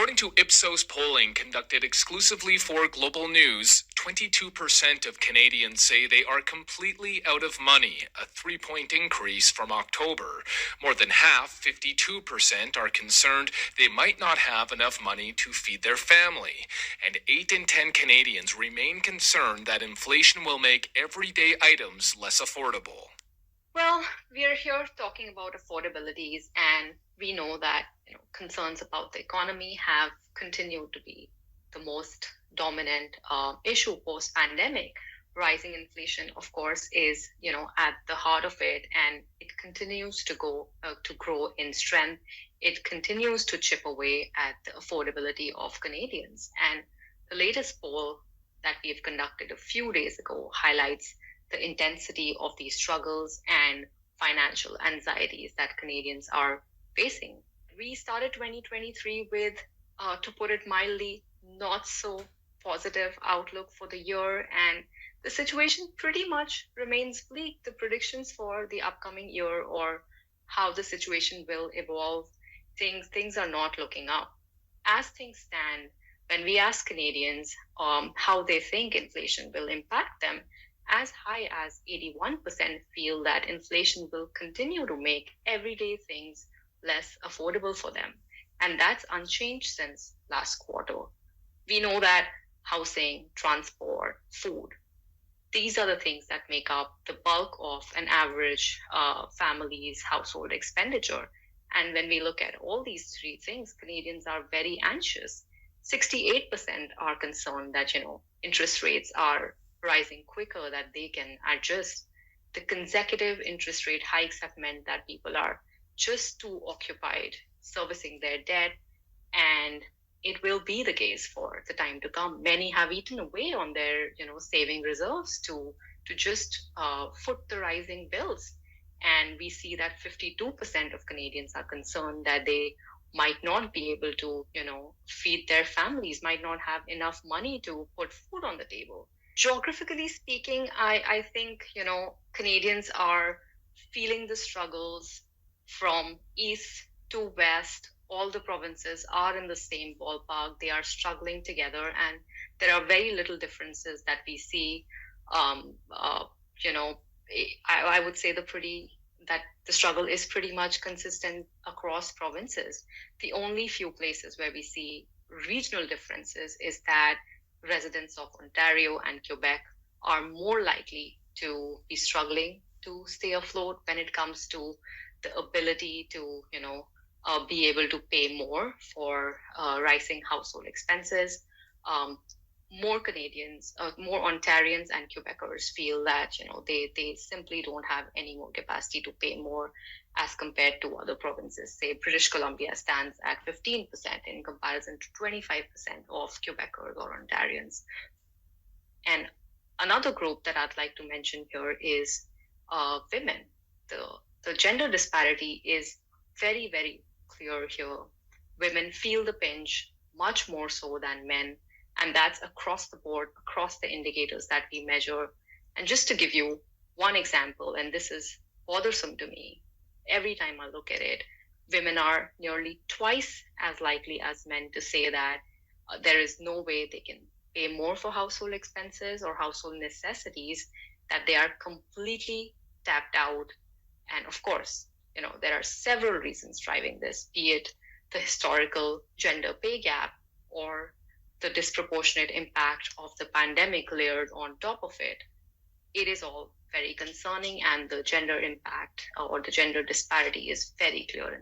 According to Ipsos polling conducted exclusively for Global News, 22% of Canadians say they are completely out of money, a 3-point increase from October. More than half, 52%, are concerned they might not have enough money to feed their family. And 8 in 10 Canadians remain concerned that inflation will make everyday items less affordable. Well, we are here talking about affordabilities, and we know that concerns about the economy have continued to be the most dominant issue post-pandemic. Rising inflation, of course, is at the heart of it, and it continues to grow in strength. It continues to chip away at the affordability of Canadians, and the latest poll that we've conducted a few days ago highlights the intensity of these struggles and financial anxieties that Canadians are facing. We started 2023 with, to put it mildly, not so positive outlook for the year, and the situation pretty much remains bleak. The predictions for the upcoming year or how the situation will evolve, things are not looking up. As things stand, when we ask Canadians how they think inflation will impact them, as high as 81% feel that inflation will continue to make everyday things less affordable for them. And that's unchanged since last quarter. We know that housing, transport, food, these are the things that make up the bulk of an average family's household expenditure. And when we look at all these three things, Canadians are very anxious. 68% are concerned that, interest rates are rising quicker, that they can adjust. The consecutive interest rate hikes have meant that people are just too occupied servicing their debt, and it will be the case for the time to come. Many have eaten away on their, saving reserves to just foot the rising bills. And we see that 52% of Canadians are concerned that they might not be able to, feed their families, might not have enough money to put food on the table. Geographically speaking, I think, Canadians are feeling the struggles from east to west. All the provinces are in the same ballpark. They are struggling together, and there are very little differences that we see. Um, uh, you know, I would say that the struggle is pretty much consistent across provinces. The only few places where we see regional differences is that residents of Ontario and Quebec are more likely to be struggling to stay afloat when it comes to the ability to, be able to pay more for rising household expenses. Um, more Ontarians and Quebecers feel that they simply don't have any more capacity to pay more as compared to other provinces. Say British Columbia stands at 15% in comparison to 25% of Quebecers or Ontarians. And another group that I'd like to mention here is women. The gender disparity is very, very clear here. Women feel the pinch much more so than men, and that's across the board, across the indicators that we measure. And just to give you one example, and this is bothersome to me, every time I look at it, women are nearly twice as likely as men to say that there is no way they can pay more for household expenses or household necessities, that they are completely tapped out. And of course, there are several reasons driving this, be it the historical gender pay gap or the disproportionate impact of the pandemic layered on top of it. It is all very concerning, and the gender impact or the gender disparity is very clear.